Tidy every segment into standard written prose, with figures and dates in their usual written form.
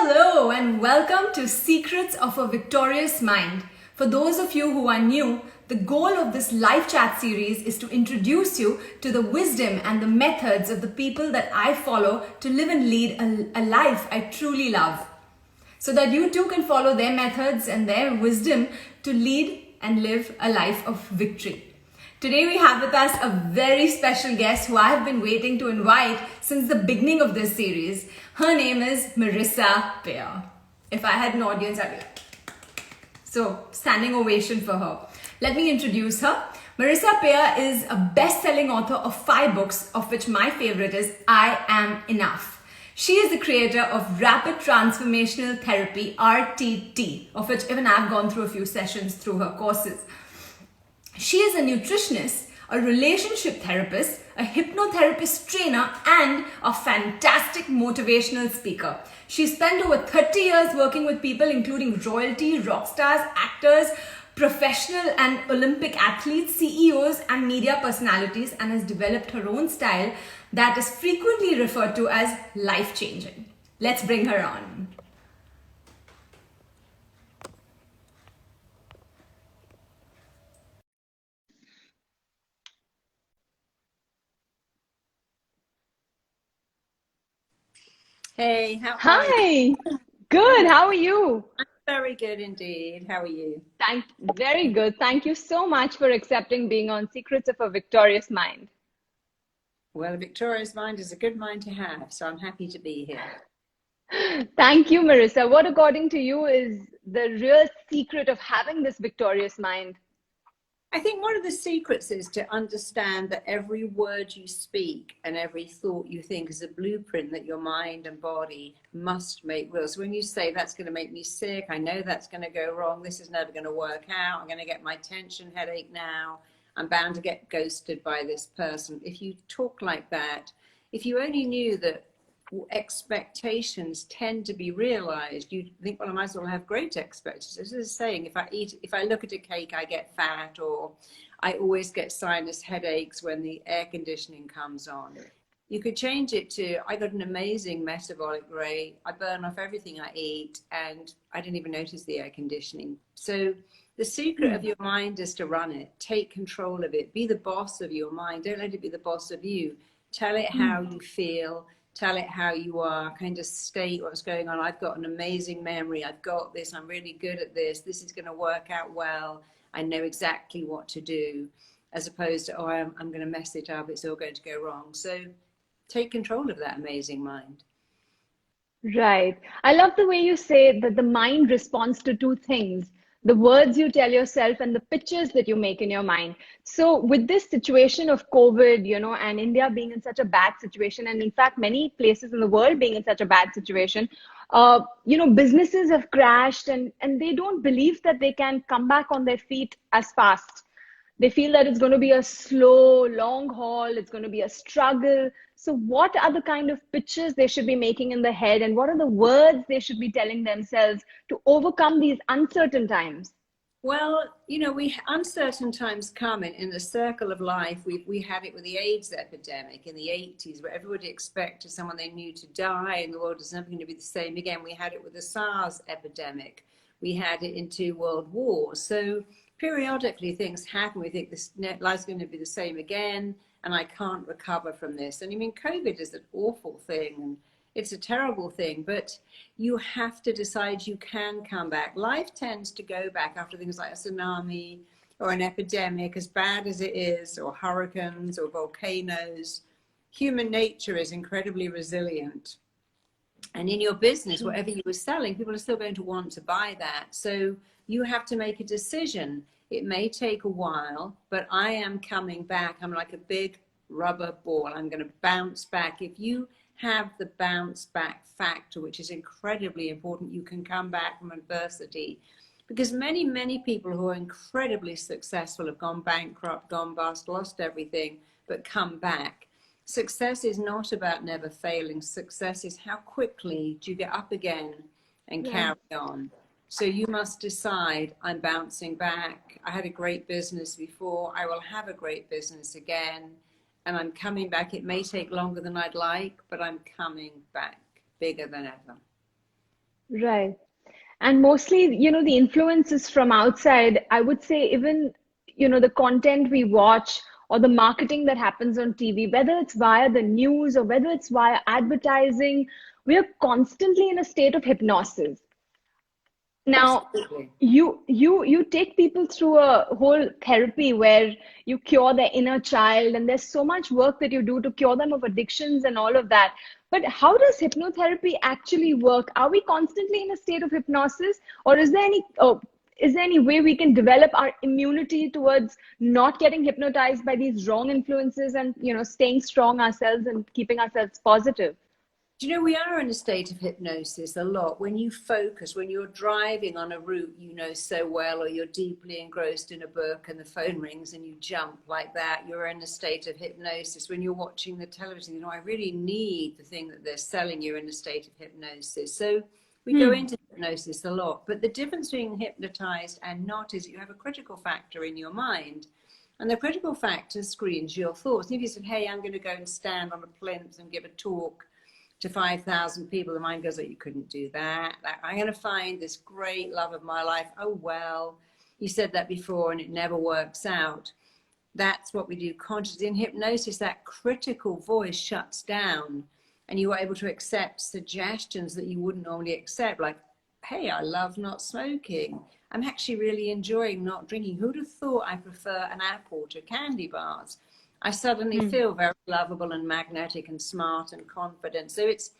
Hello and welcome to Secrets of a Victorious Mind. For those of you who are new, the goal of this live chat series is to introduce you to the wisdom and the methods of the people that I follow to live and lead a life I truly love, so that you too can follow their methods and their wisdom to lead and live a life of victory. Today we have with us a very special guest who I have been waiting to invite since the beginning of this series. Her name is Marisa Peer. If I had an audience, I'd be like, so standing ovation for her. Let me introduce her. Marisa Peer is a best-selling author of 5 books, of which my favorite is I Am Enough. She is the creator of Rapid Transformational Therapy, RTT, of which even I've gone through a few sessions through her courses. She is a nutritionist, a relationship therapist, a hypnotherapist trainer, and a fantastic motivational speaker. She spent over 30 years working with people including royalty, rock stars, actors, professional and Olympic athletes, CEOs, and media personalities, and has developed her own style that is frequently referred to as life-changing. Let's bring her on. Hey, how are you? Hi, good. How are you? I'm very good indeed. How are you? Very good. Thank you so much for accepting being on Secrets of a Victorious Mind. Well, a victorious mind is a good mind to have, so I'm happy to be here. Thank you, Marissa. What, according to you, is the real secret of having this victorious mind? I think one of the secrets is to understand that every word you speak and every thought you think is a blueprint that your mind and body must make real. So when you say that's going to make me sick, I know that's going to go wrong, this is never going to work out, I'm going to get my tension headache now, I'm bound to get ghosted by this person. If you talk like that, if you only knew that expectations tend to be realized, you think, well, I might as well have great expectations. This is saying, if I look at a cake, I get fat, or I always get sinus headaches when the air conditioning comes on. You could change it to, I got an amazing metabolic rate, I burn off everything I eat, and I didn't even notice the air conditioning. So the secret of your mind is to run it, take control of it, be the boss of your mind, don't let it be the boss of you. Tell it how you feel, tell it how you are, kind of state what's going on. I've got an amazing memory, I've got this, I'm really good at this is going to work out well, I know exactly what to do, as opposed to, oh, I'm going to mess it up, it's all going to go wrong. So take control of that amazing mind. Right. I love the way you say that the mind responds to 2 things: the words you tell yourself and the pictures that you make in your mind. So with this situation of COVID, and India being in such a bad situation, and in fact, many places in the world being in such a bad situation, businesses have crashed and they don't believe that they can come back on their feet as fast. They feel that it's going to be a slow, long haul, it's going to be a struggle. So what are the kind of pictures they should be making in the head, and what are the words they should be telling themselves to overcome these uncertain times? Well, we uncertain times come in the circle of life. We had it with the AIDS epidemic in the 80s, where everybody expected someone they knew to die and the world is never going to be the same again. We had it with the SARS epidemic. We had it in 2 world wars. So periodically things happen. We think this life's going to be the same again, and I can't recover from this. And I mean, COVID is an awful thing, and it's a terrible thing, but you have to decide you can come back. Life tends to go back after things like a tsunami or an epidemic, as bad as it is, or hurricanes or volcanoes. Human nature is incredibly resilient. And in your business, whatever you were selling, people are still going to want to buy that. So you have to make a decision. It may take a while, but I am coming back. I'm like a big rubber ball. I'm going to bounce back. If you have the bounce back factor, which is incredibly important, you can come back from adversity. Because many people who are incredibly successful have gone bankrupt, gone bust, lost everything, but come back. Success is not about never failing. Success is how quickly do you get up again and carry on. So you must decide, I'm bouncing back. I had a great business before. I will have a great business again. And I'm coming back. It may take longer than I'd like, but I'm coming back bigger than ever. Right. And mostly, the influence is from outside. I would say even, the content we watch or the marketing that happens on TV, whether it's via the news or whether it's via advertising, we are constantly in a state of hypnosis. Now, Absolutely. you take people through a whole therapy where you cure their inner child, and there's so much work that you do to cure them of addictions and all of that. But how does hypnotherapy actually work? Are we constantly in a state of hypnosis, or is there any way we can develop our immunity towards not getting hypnotized by these wrong influences and staying strong ourselves and keeping ourselves positive? Do you know, we are in a state of hypnosis a lot. When you focus, when you're driving on a route you know so well, or you're deeply engrossed in a book and the phone rings and you jump like that, you're in a state of hypnosis. When you're watching the television, I really need the thing that they're selling, you're in a state of hypnosis. So we go into hypnosis a lot. But the difference between hypnotized and not is you have a critical factor in your mind. And the critical factor screens your thoughts. And if you said, hey, I'm going to go and stand on a plinth and give a talk to 5,000 people, the mind goes, oh, you couldn't do that. I'm going to find this great love of my life. Oh, well, you said that before and it never works out. That's what we do consciously. In hypnosis, that critical voice shuts down and you are able to accept suggestions that you wouldn't normally accept. Like, hey, I love not smoking. I'm actually really enjoying not drinking. Who'd have thought I prefer an apple to candy bars? I suddenly feel very lovable and magnetic and smart and confident. So it's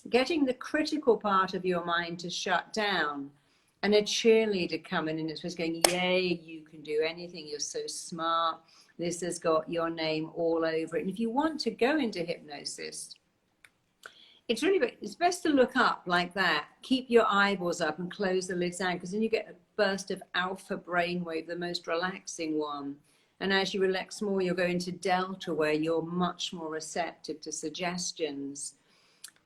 getting the critical part of your mind to shut down, and a cheerleader coming in and just going, yay, you can do anything. You're so smart. This has got your name all over it. And if you want to go into hypnosis, it's best to look up like that. Keep your eyeballs up and close the lids down, because then you get a burst of alpha brainwave, the most relaxing one. And as you relax more, you'll go into delta, where you're much more receptive to suggestions.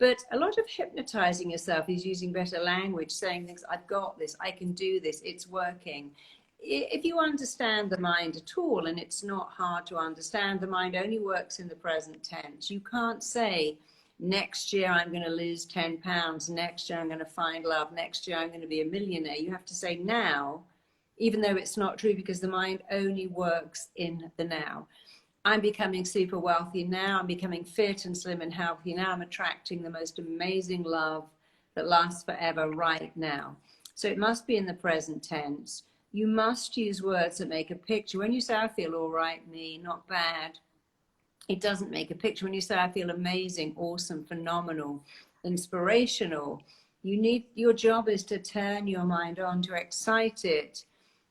But a lot of hypnotizing yourself is using better language, saying things, I've got this, I can do this, it's working. If you understand the mind at all, and it's not hard to understand, the mind only works in the present tense. You can't say, next year I'm going to lose 10 pounds, next year I'm going to find love, next year I'm going to be a millionaire. You have to say now, even though it's not true, because the mind only works in the now. I'm becoming super wealthy now. I'm becoming fit and slim and healthy now. I'm attracting the most amazing love that lasts forever right now. So it must be in the present tense. You must use words that make a picture. When you say, I feel all right, me, not bad, it doesn't make a picture. When you say, I feel amazing, awesome, phenomenal, inspirational, your job is to turn your mind on, to excite it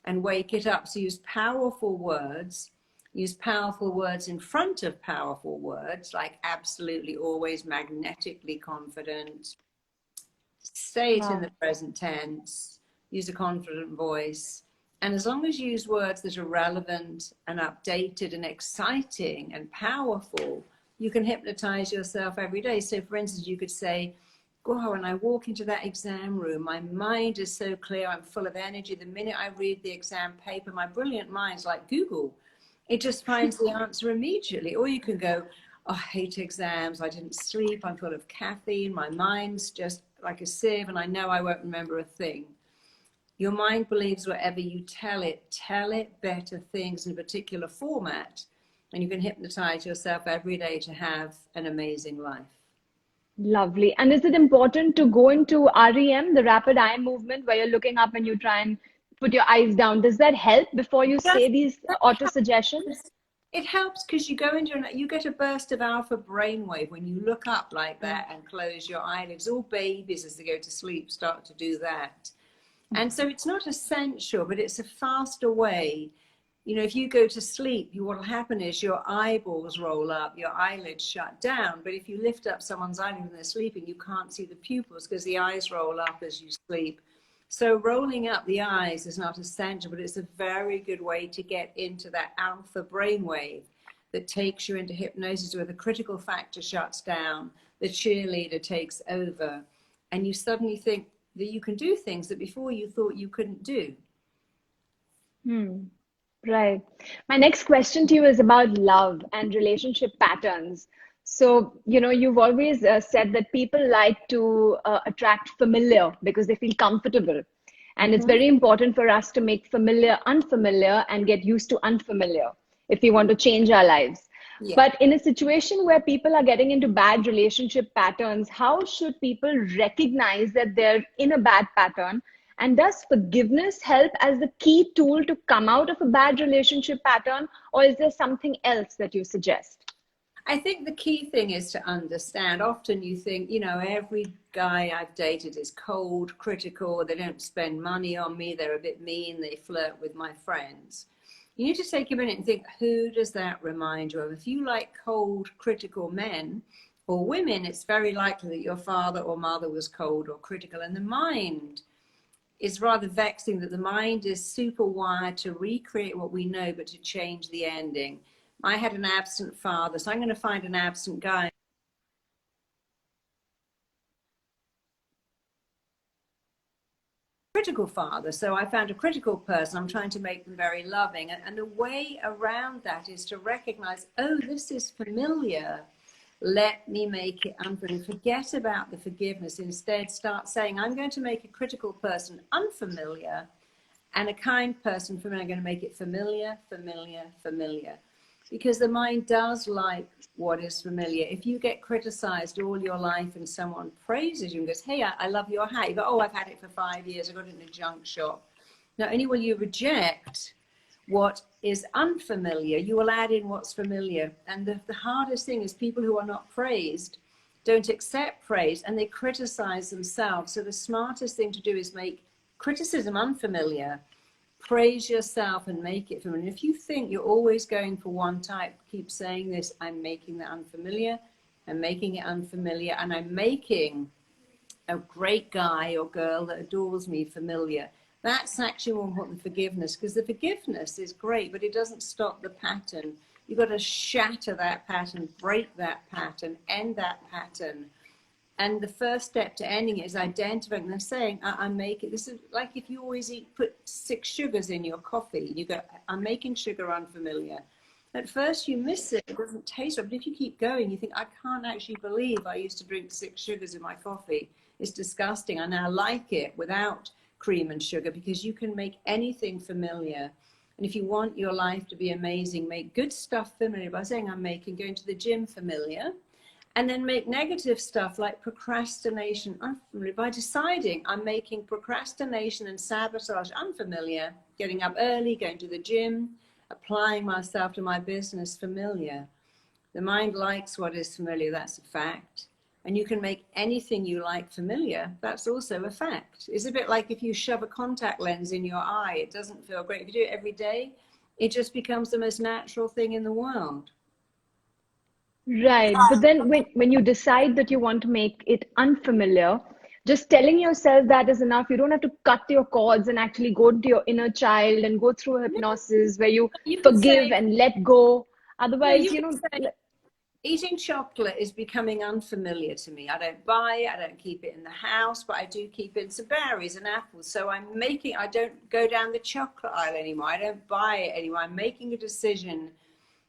and wake it up. So use powerful words in front of powerful words, like absolutely, always, magnetically confident. Say it in the present tense, use a confident voice. And as long as you use words that are relevant and updated and exciting and powerful, you can hypnotize yourself every day. So for instance, you could say, wow, when I walk into that exam room, my mind is so clear, I'm full of energy. The minute I read the exam paper, my brilliant mind's like Google. It just finds the answer immediately. Or you can go, oh, I hate exams, I didn't sleep, I'm full of caffeine, my mind's just like a sieve and I know I won't remember a thing. Your mind believes whatever you tell it better things in a particular format, and you can hypnotize yourself every day to have an amazing life. Lovely. And is it important to go into REM, the rapid eye movement, where you're looking up and you try and put your eyes down? Does that help before you say these auto suggestions? It helps because you get a burst of alpha brainwave when you look up like that and close your eyelids. All babies, as they go to sleep, start to do that. And so it's not essential, but it's a faster way. If you go to sleep, what will happen is your eyeballs roll up, your eyelids shut down. But if you lift up someone's eyelid when they're sleeping, you can't see the pupils because the eyes roll up as you sleep. So rolling up the eyes is not essential, but it's a very good way to get into that alpha brainwave that takes you into hypnosis, where the critical factor shuts down, the cheerleader takes over, and you suddenly think that you can do things that before you thought you couldn't do. Right. My next question to you is about love and relationship patterns. So, you've always said that people like to attract familiar because they feel comfortable. And it's Mm-hmm. very important for us to make familiar unfamiliar and get used to unfamiliar if we want to change our lives. Yeah. But in a situation where people are getting into bad relationship patterns, how should people recognize that they're in a bad pattern? And does forgiveness help as the key tool to come out of a bad relationship pattern? Or is there something else that you suggest? I think the key thing is to understand. Often you think, every guy I've dated is cold, critical, they don't spend money on me, they're a bit mean, they flirt with my friends. You need to take a minute and think, who does that remind you of? If you like cold, critical men or women, it's very likely that your father or mother was cold or critical. And the mind is rather vexing, that the mind is super wired to recreate what we know, but to change the ending. I had an absent father, so I'm going to find an absent guy. Critical father, so I found a critical person. I'm trying to make them very loving. And the way around that is to recognize, oh, this is familiar. Let me make it unfamiliar. Forget about the forgiveness. Instead, start saying, I'm going to make a critical person unfamiliar and a kind person familiar. I'm going to make it familiar, familiar, familiar. Because the mind does like what is familiar. If you get criticized all your life and someone praises you and goes, hey, I love your hat. You go, oh, I've had it for 5 years. I got it in a junk shop. Not only will you reject what is unfamiliar, you will add in what's familiar. And the hardest thing is people who are not praised don't accept praise and they criticize themselves. So the smartest thing to do is make criticism unfamiliar. Praise yourself and make it familiar. If you think you're always going for one type, keep saying this, I'm making that unfamiliar, I'm making it unfamiliar, and I'm making a great guy or girl that adores me familiar. That's actually more important than forgiveness, because the forgiveness is great, but it doesn't stop the pattern. You've got to shatter that pattern, break that pattern, end that pattern. And the first step to ending it is identifying and saying, I'm making, this is like if you always put 6 sugars in your coffee, you go, I'm making sugar unfamiliar. At first you miss it, it doesn't taste right, but if you keep going, you think, I can't actually believe I used to drink 6 sugars in my coffee. It's disgusting. I now like it without cream and sugar, because you can make anything familiar. And if you want your life to be amazing, make good stuff familiar by saying, I'm making going to the gym familiar. And then make negative stuff like procrastination unfamiliar by deciding I'm making procrastination and sabotage unfamiliar, getting up early, going to the gym, applying myself to my business familiar. The mind likes what is familiar, that's a fact. And you can make anything you like familiar, that's also a fact. It's a bit like if you shove a contact lens in your eye, it doesn't feel great. If you do it every day, it just becomes the most natural thing in the world. Right. But then when you decide that you want to make it unfamiliar, just telling yourself that is enough. You don't have to cut your cords and actually go to your inner child and go through a hypnosis where you You could forgive say, and let go. no, Otherwise, you could say, eating chocolate is becoming unfamiliar to me. I don't buy it, I don't keep it in the house, but I do keep in some berries and apples. So I don't go down the chocolate aisle anymore. I don't buy it anymore. I'm making a decision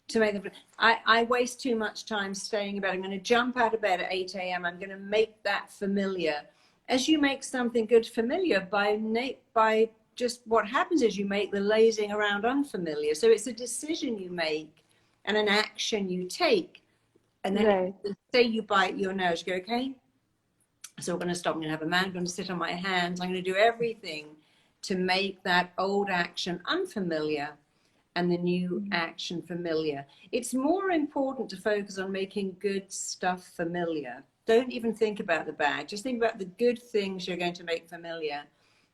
to make them. I waste too much time staying in bed. I'm going to jump out of bed at 8 a.m. I'm going to make that familiar. As you make something good familiar, by just what happens is you make the lazing around unfamiliar. So it's a decision you make and an action you take. And then right. say you bite your nose, you go, okay, so we're going to stop. I'm going to have a man, I'm going to sit on my hands. I'm going to do everything to make that old action unfamiliar and the new action familiar. It's more important to focus on making good stuff familiar. Don't even think about the bad. Just think about the good things you're going to make familiar.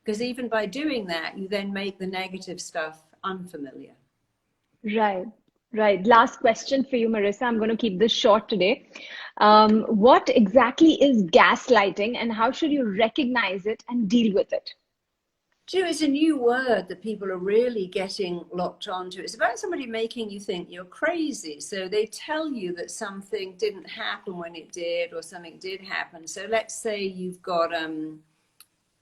Because even by doing that, you then make the negative stuff unfamiliar. Right. Right. Last question for you, Marisa. I'm going to keep this short today. What exactly is gaslighting and how should you recognize it and deal with it? It's a new word that people are really getting locked onto. It's about somebody making you think you're crazy. So they tell you that something didn't happen when it did, or something did happen. So let's say you've got a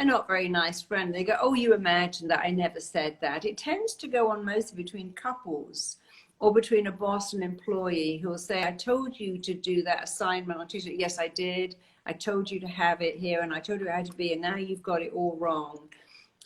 not very nice friend. They go, oh, you imagined that, I never said that. It tends to go on mostly between couples. or between a boss and employee who will say, I told you to do that assignment on Tuesday. Yes, I did. I told you to have it here, and I told you how to be, and now you've got it all wrong.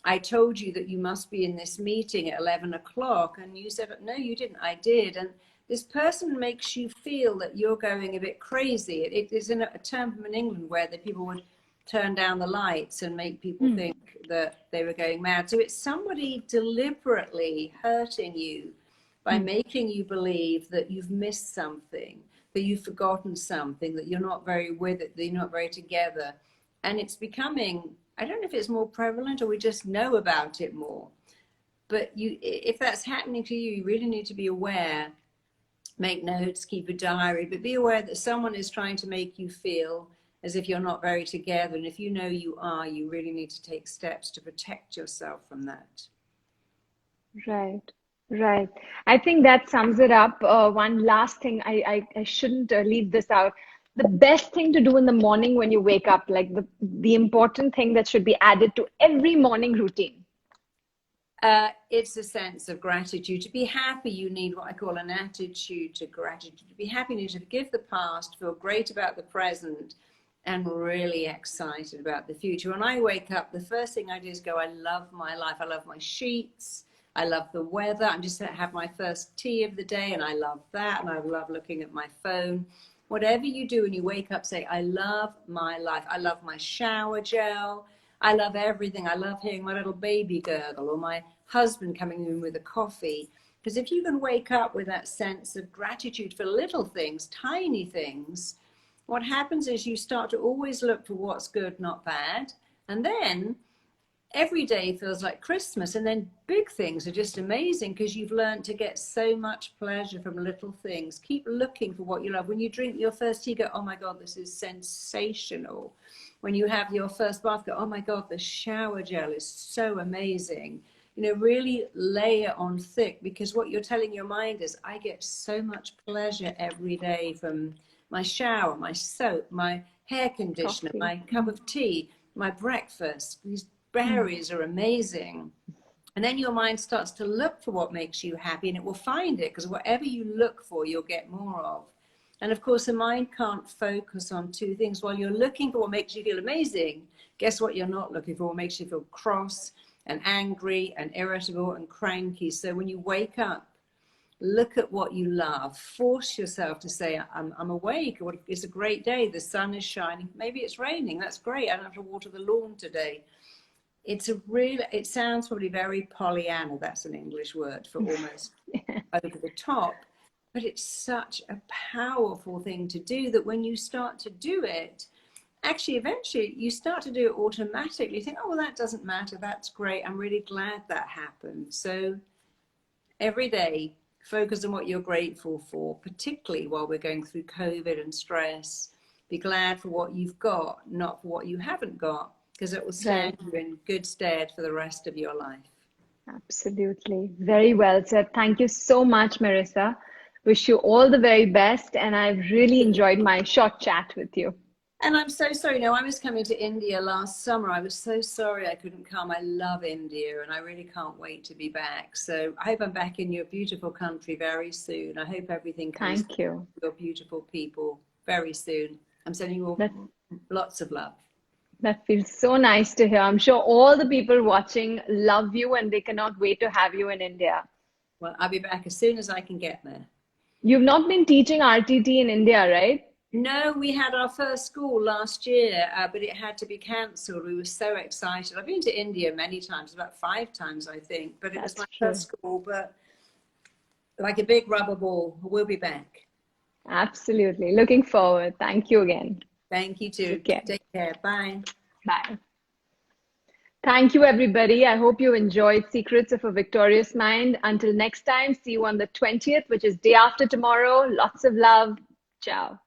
I told you that you must be in this meeting at 11 o'clock, and you said, no, you didn't. I did. And this person makes you feel that you're going a bit crazy. It is in a term from in England where the people would turn down the lights and make people think that they were going mad. So it's somebody deliberately hurting you by making you believe that you've missed something, that you've forgotten something, that you're not very with it, that you're not very together. And it's becoming, I don't know if it's more prevalent or we just know about it more. But if that's happening to you, you really need to be aware. Make notes, keep a diary, but be aware that someone is trying to make you feel as if you're not very together. And if you know you are, you really need to take steps to protect yourself from that. Right, right. I think that sums it up. One last thing, I shouldn't leave this out. The best thing to do in the morning when you wake up, like the important thing that should be added to every morning routine. It's a sense of gratitude. To be happy, you need what I call an attitude to gratitude. To be happy, you need to forgive the past, feel great about the present, and really excited about the future. When I wake up, the first thing I do is go, I love my life. I love my sheets. I love the weather. I'm just going to have my first tea of the day, and I love that. And I love looking at my phone. Whatever you do when you wake up, say, I love my life. I love my shower gel. I love everything. I love hearing my little baby gurgle or my husband coming in with a coffee. Because if you can wake up with that sense of gratitude for little things, tiny things, what happens is you start to always look for what's good, not bad. And then every day feels like Christmas. And then big things are just amazing because you've learned to get so much pleasure from little things. Keep looking for what you love. When you drink your first tea, go, oh my God, this is sensational. When you have your first bath, go, oh my God, the shower gel is so amazing. You know, really layer on thick, because what you're telling your mind is, I get so much pleasure every day from my shower, my soap, my hair conditioner, Coffee. my cup of tea, my breakfast. These berries are amazing. And then your mind starts to look for what makes you happy, and it will find it, because whatever you look for, you'll get more of. And of course, the mind can't focus on two things. While you're looking for what makes you feel amazing, guess what you're not looking for? What makes you feel cross and angry and irritable and cranky. So when you wake up, look at what you love. Force yourself to say, I'm awake. It's a great day. The sun is shining. Maybe it's raining. That's great. I don't have to water the lawn today. It sounds probably very Pollyanna. That's an English word for almost over the top. But it's such a powerful thing to do that when you start to do it, actually, eventually you start to do it automatically. You think, oh, well, that doesn't matter. That's great. I'm really glad that happened. So every day, focus on what you're grateful for, particularly while we're going through COVID and stress. Be glad for what you've got, not for what you haven't got, because it will stand you in good stead for the rest of your life. Absolutely. Very well said. Thank you so much, Marisa. Wish you all the very best. And I've really enjoyed my short chat with you. And I'm so sorry. No, I was coming to India last summer. I was so sorry I couldn't come. I love India and I really can't wait to be back. So I hope I'm back in your beautiful country very soon. I hope everything comes Thank you. your beautiful people very soon. I'm sending you all lots of love. That feels so nice to hear. I'm sure all the people watching love you and they cannot wait to have you in India. Well, I'll be back as soon as I can get there. You've not been teaching RTT in India, right? No, we had our first school last year, but it had to be cancelled. We were so excited. I've been to India many times, about 5 times, I think, but it was my first school, but like a big rubber ball, we'll be back. Absolutely. Looking forward. Thank you again. Thank you too. Take care. Bye. Bye. Thank you, everybody. I hope you enjoyed Secrets of a Victorious Mind. Until next time, see you on the 20th, which is day after tomorrow. Lots of love. Ciao.